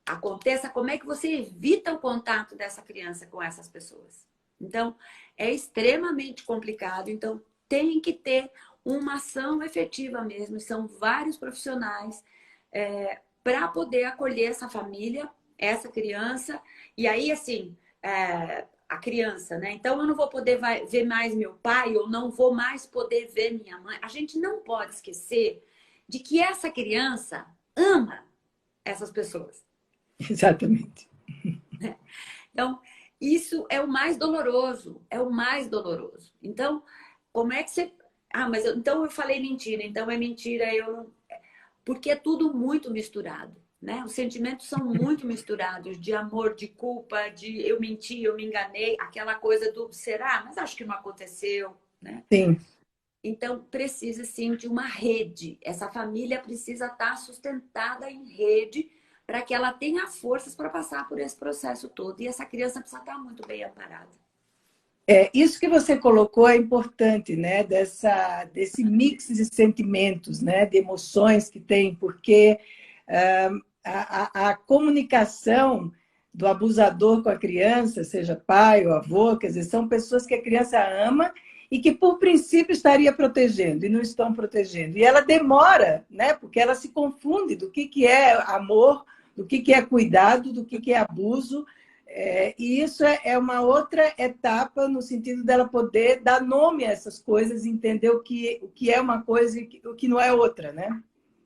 aconteça, como é que você evita o contato dessa criança com essas pessoas? Então, é extremamente complicado. Então, tem que ter uma ação efetiva mesmo. São vários profissionais para poder acolher essa família, essa criança. E aí, assim, a criança, né? Então, eu não vou poder ver mais meu pai, ou não vou mais poder ver minha mãe. A gente não pode esquecer de que essa criança ama essas pessoas. Exatamente. Então, isso é o mais doloroso, é o mais doloroso. Então, como é que você... Ah, mas então eu falei mentira, então é mentira, eu não... Porque é tudo muito misturado, né? Os sentimentos são muito misturados, de amor, de culpa, de eu menti, eu me enganei, aquela coisa do será, mas acho que não aconteceu, né? Sim. Então, precisa sim de uma rede. Essa família precisa estar sustentada em rede para que ela tenha forças para passar por esse processo todo. E essa criança precisa estar muito bem amparada. Isso que você colocou é importante, né? Desse mix de sentimentos, né? De emoções que tem, porque a comunicação do abusador com a criança, seja pai ou avô, quer dizer, são pessoas que a criança ama e que, por princípio, estaria protegendo e não estão protegendo. E ela demora, né? Porque ela se confunde do que é amor, do que é cuidado, do que é abuso. E isso é uma outra etapa no sentido dela poder dar nome a essas coisas, entender o que é uma coisa e o que não é outra, né?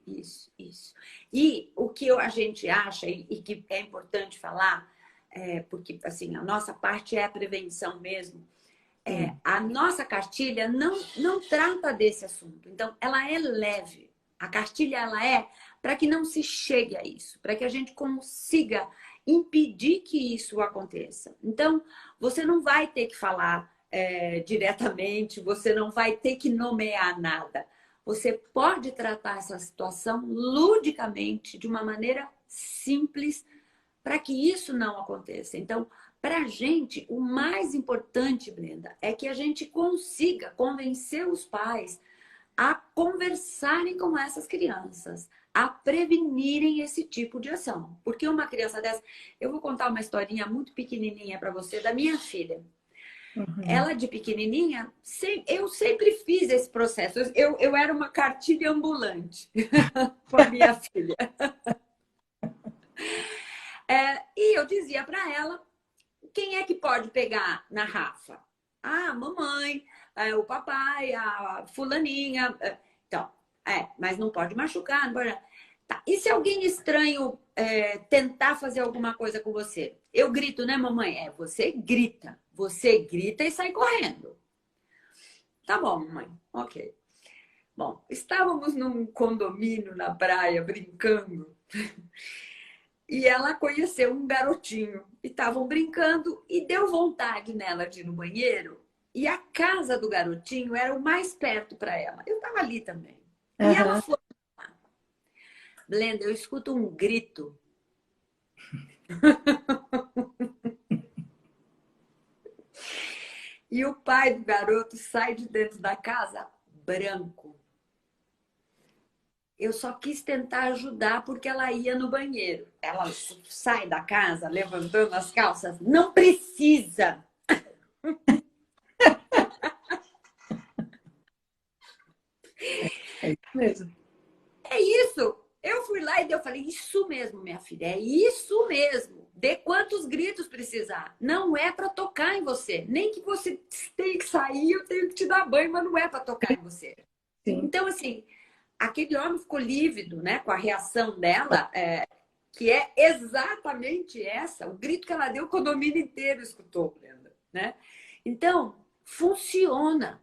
Isso, isso. E o que a gente acha e que é importante falar, porque assim, a nossa parte é a prevenção mesmo. A nossa cartilha não trata desse assunto. Então, ela é leve. A cartilha ela é para que não se chegue a isso, para que a gente consiga impedir que isso aconteça. Então, você não vai ter que falar diretamente, você não vai ter que nomear nada. Você pode tratar essa situação ludicamente, de uma maneira simples, para que isso não aconteça. Então, para a gente, o mais importante, Brenda, é que a gente consiga convencer os pais a conversarem com essas crianças, a prevenirem esse tipo de ação. Porque uma criança dessa... Eu vou contar uma historinha muito pequenininha para você da minha filha. Uhum. Ela, de pequenininha, eu sempre fiz esse processo. Eu era uma cartilha ambulante com a minha filha. E eu dizia para ela, quem é que pode pegar na Rafa? Ah, mamãe, o papai, a fulaninha. Então, mas não pode machucar, não pode... Tá. E se alguém estranho tentar fazer alguma coisa com você? Eu grito, né, mamãe? Você grita. Você grita e sai correndo. Tá bom, mamãe. Ok. Bom, estávamos num condomínio na praia, brincando. E ela conheceu um garotinho. E estavam brincando e deu vontade nela de ir no banheiro. E a casa do garotinho era o mais perto para ela. Eu estava ali também. E ela foi. Blenda, eu escuto um grito. E o pai do garoto sai de dentro da casa branco. Eu só quis tentar ajudar porque ela ia no banheiro. Ela sai da casa levantando as calças. Não precisa! É isso mesmo. É isso! Eu fui lá e eu falei, isso mesmo, minha filha, é isso mesmo. Dê quantos gritos precisar. Não é para tocar em você. Nem que você tenha que sair, eu tenho que te dar banho, mas não é para tocar em você. Sim. Então, assim, aquele homem ficou lívido, né, com a reação dela, que é exatamente essa. O grito que ela deu, o condomínio inteiro escutou, Brenda, né? Então, funciona.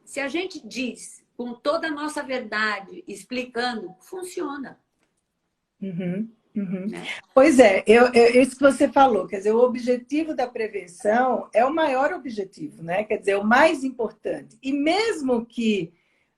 Se a gente diz com toda a nossa verdade, explicando, funciona. Uhum, uhum. Né? Pois é, isso que você falou, quer dizer, o objetivo da prevenção é o maior objetivo, né? Quer dizer, o mais importante. E mesmo que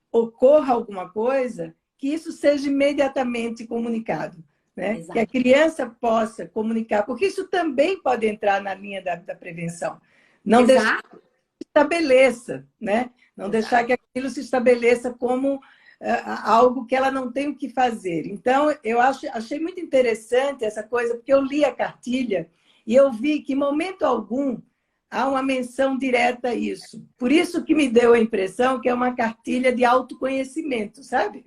ocorra alguma coisa, que isso seja imediatamente comunicado, né? Exato. Que a criança possa comunicar, porque isso também pode entrar na linha da prevenção. Não deixar que se estabeleça, né? Não deixar que aquilo se estabeleça como algo que ela não tem o que fazer. Então, achei muito interessante essa coisa, porque eu li a cartilha e eu vi que, em momento algum, há uma menção direta a isso. Por isso que me deu a impressão que é uma cartilha de autoconhecimento, sabe?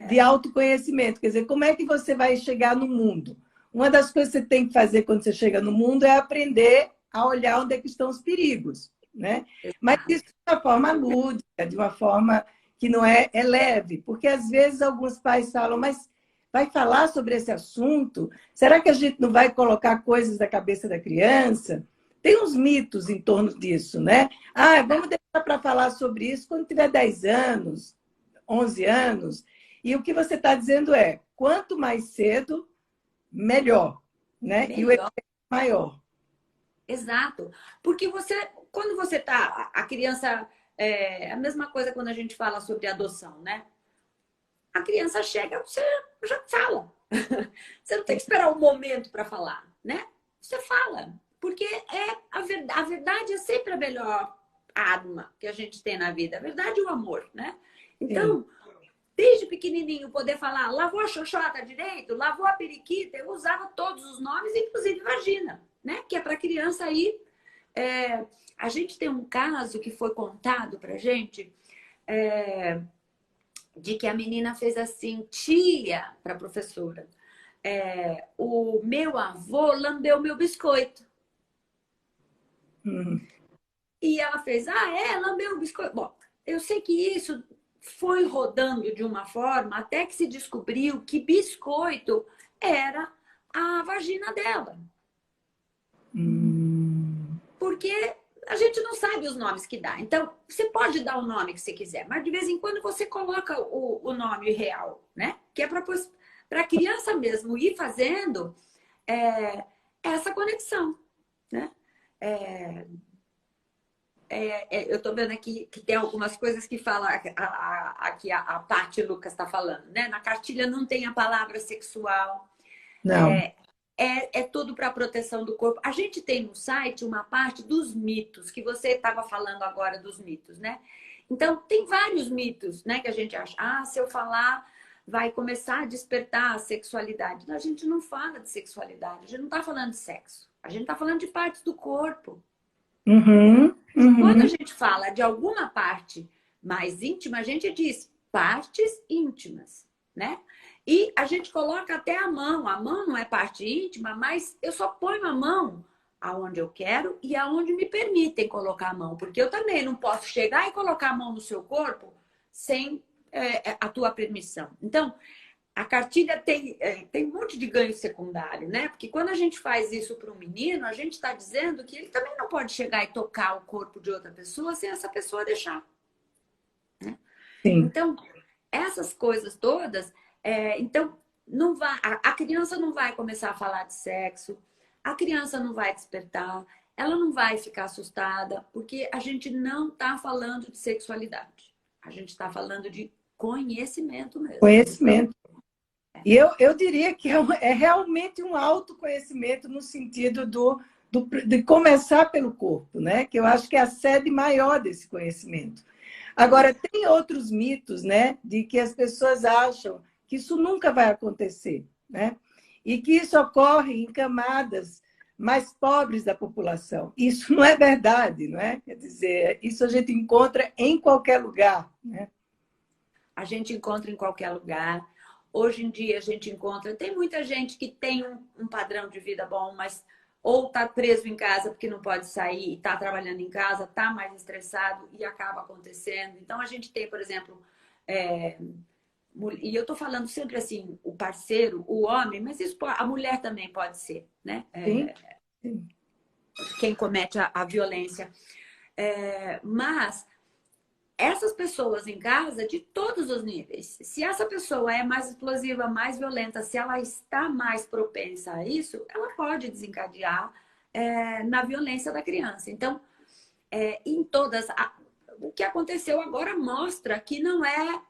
De autoconhecimento. Quer dizer, como é que você vai chegar no mundo? Uma das coisas que você tem que fazer quando você chega no mundo é aprender a olhar onde é que estão os perigos, né? Mas isso de uma forma lúdica, de uma forma que não é leve, porque às vezes alguns pais falam, mas vai falar sobre esse assunto? Será que a gente não vai colocar coisas da cabeça da criança? Tem uns mitos em torno disso, né? Ah, vamos deixar para falar sobre isso quando tiver 10 anos, 11 anos. E o que você está dizendo é, quanto mais cedo, melhor, né? E o Melhor. efeito maior. Exato. Porque quando você tá, a criança, é a mesma coisa quando a gente fala sobre adoção, né? A criança chega, você já fala. Você não tem que esperar um momento para falar, né? Você fala. Porque a verdade é sempre a melhor arma que a gente tem na vida. A verdade e o amor, né? Então, desde pequenininho, poder falar, lavou a xoxota direito, lavou a periquita, eu usava todos os nomes, inclusive vagina, né? Que é para criança aí. A gente tem um caso que foi contado pra gente, de que a menina fez assim, tia, para a professora. O meu avô lambeu meu biscoito. E ela fez, lambeu o biscoito. Bom, eu sei que isso foi rodando de uma forma até que se descobriu que biscoito era a vagina dela. Porque a gente não sabe os nomes que dá. Então, você pode dar o nome que você quiser, mas de vez em quando você coloca o nome real, né? Que é para a criança mesmo ir fazendo essa conexão, né? Eu estou vendo aqui que tem algumas coisas que fala aqui a Paty Lucas está falando, né? Na cartilha não tem a palavra sexual. Não. É tudo para proteção do corpo. A gente tem no site uma parte dos mitos, que você estava falando agora dos mitos, né? Então, tem vários mitos, né? Que a gente acha, se eu falar, vai começar a despertar a sexualidade. Não, a gente não fala de sexualidade, a gente não está falando de sexo. A gente está falando de partes do corpo. Quando a gente fala de alguma parte mais íntima, a gente diz partes íntimas, né? E a gente coloca até a mão. A mão não é parte íntima, mas eu só ponho a mão aonde eu quero e aonde me permitem colocar a mão. Porque eu também não posso chegar e colocar a mão no seu corpo sem a tua permissão. Então, a cartilha tem um monte de ganho secundário, né? Porque quando a gente faz isso para um menino, a gente está dizendo que ele também não pode chegar e tocar o corpo de outra pessoa sem essa pessoa deixar. Né? Então, essas coisas todas, então, não vai, a criança não vai começar a falar de sexo, a criança não vai despertar, ela não vai ficar assustada, porque a gente não está falando de sexualidade. A gente está falando de conhecimento mesmo. Conhecimento. E eu diria que é realmente um autoconhecimento no sentido de começar pelo corpo, né? Que eu acho que é a sede maior desse conhecimento. Agora, tem outros mitos, né? De que as pessoas acham que isso nunca vai acontecer, né? E que isso ocorre em camadas mais pobres da população. Isso não é verdade, não é? Quer dizer, isso a gente encontra em qualquer lugar, né? A gente encontra em qualquer lugar. Hoje em dia a gente encontra, tem muita gente que tem um padrão de vida bom, mas ou está preso em casa porque não pode sair, está trabalhando em casa, está mais estressado e acaba acontecendo. Então a gente tem, por exemplo, e eu estou falando sempre assim, o parceiro, o homem, mas isso a mulher também pode ser, né? Sim. Quem comete a violência. Mas essas pessoas em casa, de todos os níveis, se essa pessoa é mais explosiva, mais violenta, se ela está mais propensa a isso, ela pode desencadear na violência da criança. Então, em todas... o que aconteceu agora mostra que não é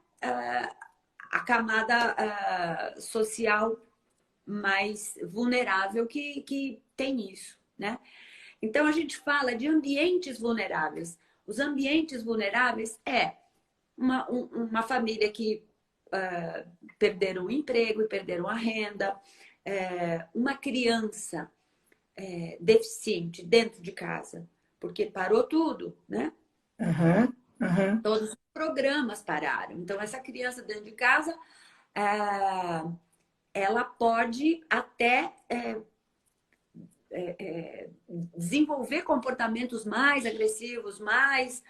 a camada social mais vulnerável que tem isso, né? Então, a gente fala de ambientes vulneráveis. Os ambientes vulneráveis uma família que perderam o emprego e perderam a renda. Uma criança deficiente dentro de casa, porque parou tudo, né? Aham, aham. Todos os programas pararam. Então, essa criança dentro de casa, ela pode até desenvolver comportamentos mais agressivos, mais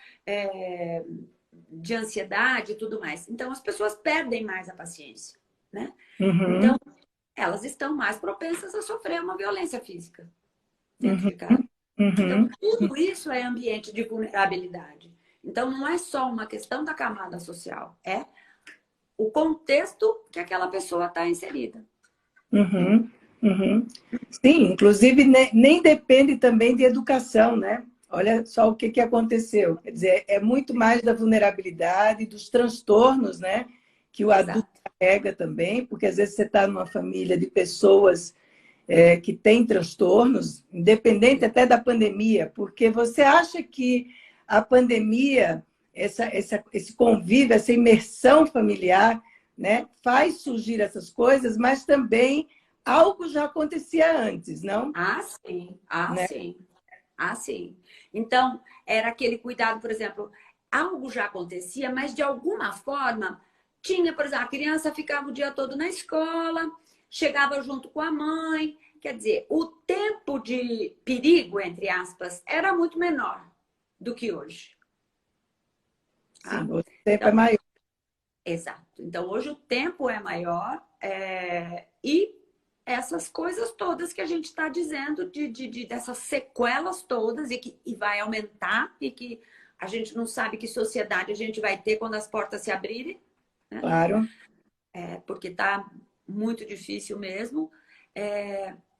de ansiedade e tudo mais. Então, as pessoas perdem mais a paciência, né? Uhum, Então, elas estão mais propensas a sofrer uma violência física dentro uhum, de casa. Então, uhum. tudo isso é ambiente de vulnerabilidade. Então, não é só uma questão da camada social, é o contexto que aquela pessoa está inserida. Uhum, uhum. Sim, inclusive nem depende também de educação, né? Olha só o que aconteceu. Quer dizer, é muito mais da vulnerabilidade, dos transtornos, né? Que o adulto Exato. carrega também, porque às vezes você está numa família de pessoas que têm transtornos, independente até da pandemia, porque você acha que a pandemia, esse convívio, essa imersão familiar, né, faz surgir essas coisas, mas também algo já acontecia antes, não? Ah, sim. Ah, Né? sim. Ah, sim. Então, era aquele cuidado, por exemplo, algo já acontecia, mas de alguma forma tinha, por exemplo, a criança ficava o dia todo na escola, chegava junto com a mãe. Quer dizer, o tempo de perigo, entre aspas, era muito menor do que hoje. Sim, Tá? o tempo é Então, maior. exato. Então, hoje o tempo é maior e essas coisas todas que a gente está dizendo, dessas sequelas todas e vai aumentar e que a gente não sabe que sociedade a gente vai ter quando as portas se abrirem, né? Claro. Porque está muito difícil mesmo.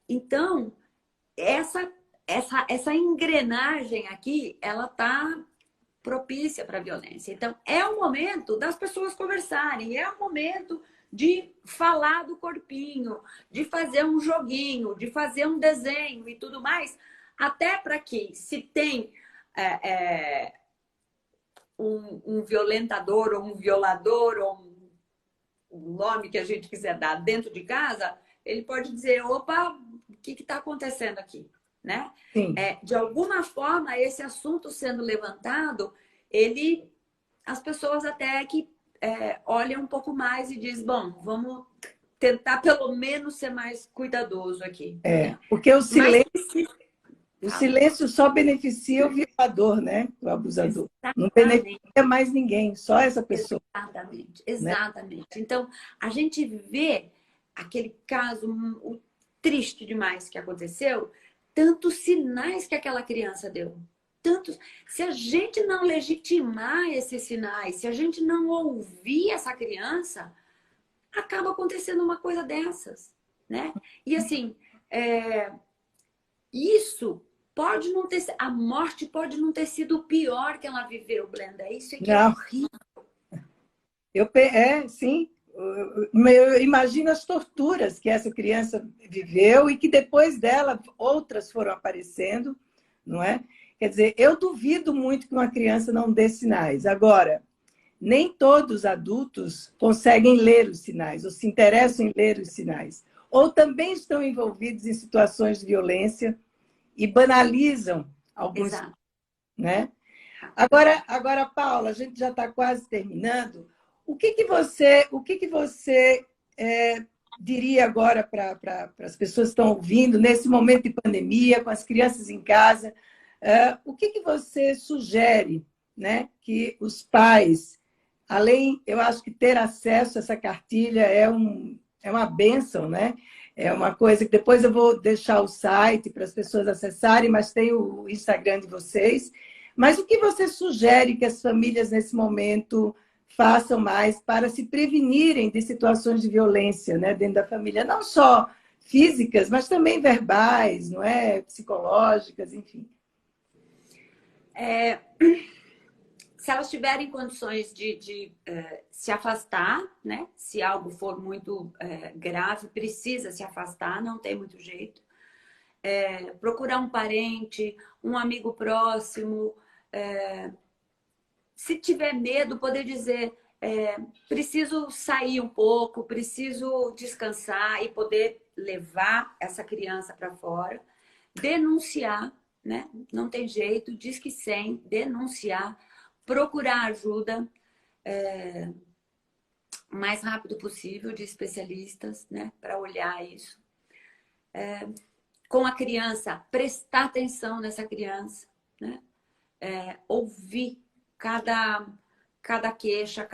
Então, essa, essa engrenagem aqui, ela está propícia para a violência. Então, é o momento das pessoas conversarem, é o momento de falar do corpinho, de fazer um joguinho, de fazer um desenho e tudo mais, até para que, se tem um violentador ou um violador ou um nome que a gente quiser dar dentro de casa, ele pode dizer, opa, o que está acontecendo aqui? Né? Sim. De alguma forma, esse assunto sendo levantado, ele, as pessoas até que olham um pouco mais e dizem, bom, vamos tentar pelo menos ser mais cuidadoso aqui. Né? Porque Mas o fala. silêncio só beneficia o violador, né? O abusador. Não Exatamente. beneficia mais ninguém, só essa pessoa, Exatamente, né? exatamente. Então, a gente vê aquele caso triste demais que aconteceu, tantos sinais que aquela criança deu. Tantos. Se a gente não legitimar esses sinais, se a gente não ouvir essa criança, acaba acontecendo uma coisa dessas, né? E assim, isso pode não ter, a morte pode não ter sido o pior que ela viveu, Brenda. Isso é que é Não, horrível. sim. Eu imagino as torturas que essa criança viveu e que depois dela outras foram aparecendo, não é? Quer dizer, eu duvido muito que uma criança não dê sinais. Agora, nem todos os adultos conseguem ler os sinais ou se interessam em ler os sinais. Ou também estão envolvidos em situações de violência e banalizam alguns, Exato. né? Agora, Paula, a gente já está quase terminando. O que que você diria agora para as pessoas que estão ouvindo, nesse momento de pandemia, com as crianças em casa? O que que você sugere, né, que os pais, além, eu acho que ter acesso a essa cartilha é uma bênção, né? É uma coisa que depois eu vou deixar o site para as pessoas acessarem, mas tem o Instagram de vocês. Mas o que você sugere que as famílias, nesse momento, façam mais para se prevenirem de situações de violência, né, dentro da família? Não só físicas, mas também verbais, não é? Psicológicas, enfim. É, se elas tiverem condições de se afastar, né? Se algo for muito grave, precisa se afastar, não tem muito jeito. Procurar um parente, um amigo próximo. Se tiver medo, poder dizer: preciso sair um pouco, preciso descansar e poder levar essa criança para fora, denunciar, né? Não tem jeito, diz que sem, denunciar, procurar ajuda o mais rápido possível de especialistas, né? Para olhar isso. Com a criança, prestar atenção nessa criança, né? Ouvir cada queixa,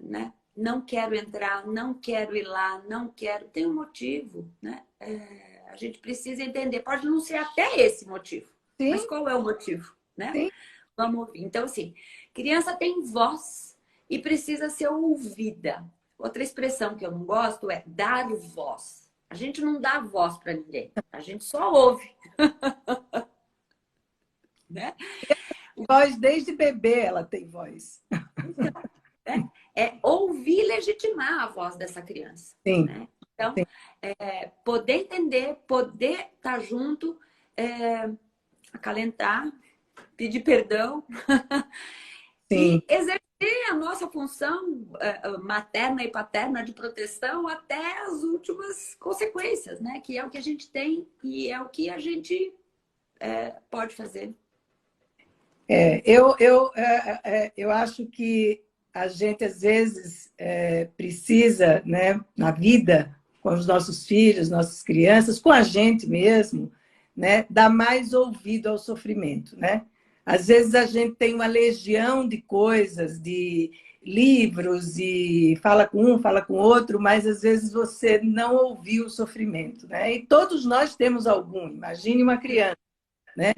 né? Não quero entrar, não quero ir lá, não quero. Tem um motivo, né? A gente precisa entender. Pode não ser até esse motivo, Sim, mas qual é o motivo, né? sim. Vamos ouvir. Então, assim, criança tem voz e precisa ser ouvida. Outra expressão que eu não gosto é dar voz. A gente não dá voz para ninguém, a gente só ouve, né? Voz desde bebê ela tem voz. Né? Ouvir e legitimar a voz dessa criança. Sim, Né? Então, sim. poder entender, poder estar junto, acalentar, pedir perdão Sim. e exercer a nossa função materna e paterna de proteção até as últimas consequências, né? Que é o que a gente tem e é o que a gente pode fazer. Eu acho que a gente, às vezes, precisa, né, na vida, com os nossos filhos, nossas crianças, com a gente mesmo, né, dar mais ouvido ao sofrimento, né? Às vezes a gente tem uma legião de coisas, de livros, e fala com um, fala com outro, mas às vezes você não ouviu o sofrimento, né? E todos nós temos algum, imagine uma criança, né?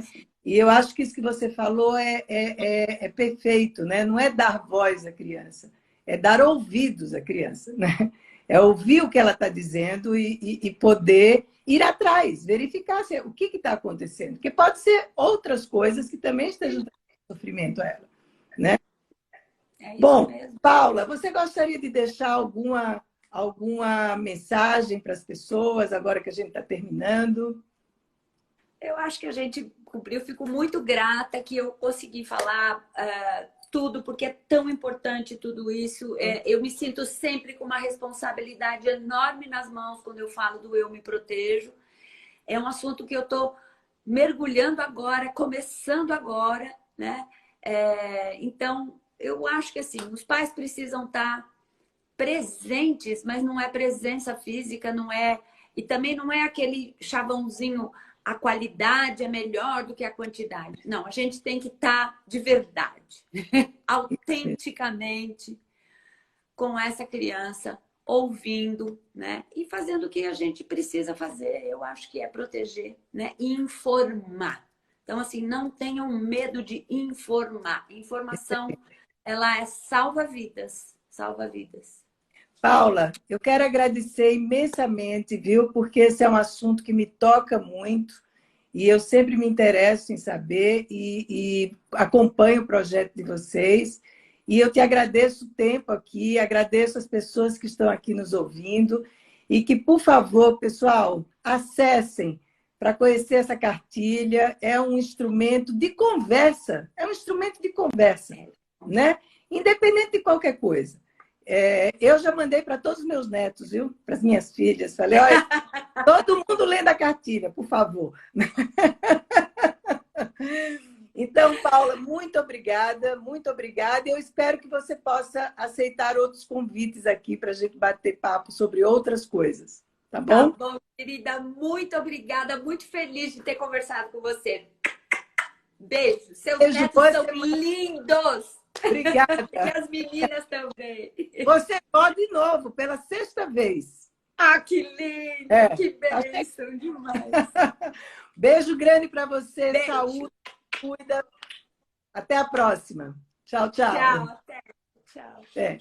E eu acho que isso que você falou é perfeito, né? Não é dar voz à criança, é dar ouvidos à criança, né? É ouvir o que ela está dizendo e poder ir atrás, verificar o que está acontecendo. Porque pode ser outras coisas que também estejam dando sofrimento a ela, né? É isso Bom, mesmo. Paula, você gostaria de deixar alguma mensagem para as pessoas agora que a gente está terminando? Eu acho que a gente cumpriu. Fico muito grata que eu consegui falar tudo, porque é tão importante tudo isso. Eu me sinto sempre com uma responsabilidade enorme nas mãos quando eu falo do eu me protejo. É um assunto que eu estou mergulhando agora, começando agora, né? Então, eu acho que assim, os pais precisam estar presentes, mas não é presença física, não é. E também não é aquele chavãozinho, a qualidade é melhor do que a quantidade. Não, a gente tem que estar de verdade, autenticamente, com essa criança, ouvindo, né? E fazendo o que a gente precisa fazer. Eu acho que é proteger, né? E informar. Então, assim, não tenham medo de informar. Informação, ela salva vidas, salva vidas. Paula, eu quero agradecer imensamente, viu? Porque esse é um assunto que me toca muito e eu sempre me interesso em saber e acompanho o projeto de vocês. E eu te agradeço o tempo aqui, agradeço as pessoas que estão aqui nos ouvindo e que, por favor, pessoal, acessem para conhecer essa cartilha. É um instrumento de conversa, né? Independente de qualquer coisa. Eu já mandei para todos os meus netos, viu? Para as minhas filhas. Falei, olha, todo mundo lendo a cartilha, por favor. Então, Paula, muito obrigada, muito obrigada. Eu espero que você possa aceitar outros convites aqui para a gente bater papo sobre outras coisas. Tá bom? Tá bom, querida. Muito obrigada. Muito feliz de ter conversado com você. Beijo. Seus netos são lindos. Obrigada. E as meninas também. Você pode de novo, pela sexta vez. Ah, que lindo! Que bênção demais. Beijo grande para você. Beijo. Saúde, cuida. Até a próxima. Tchau, tchau. Tchau, até. Tchau. É.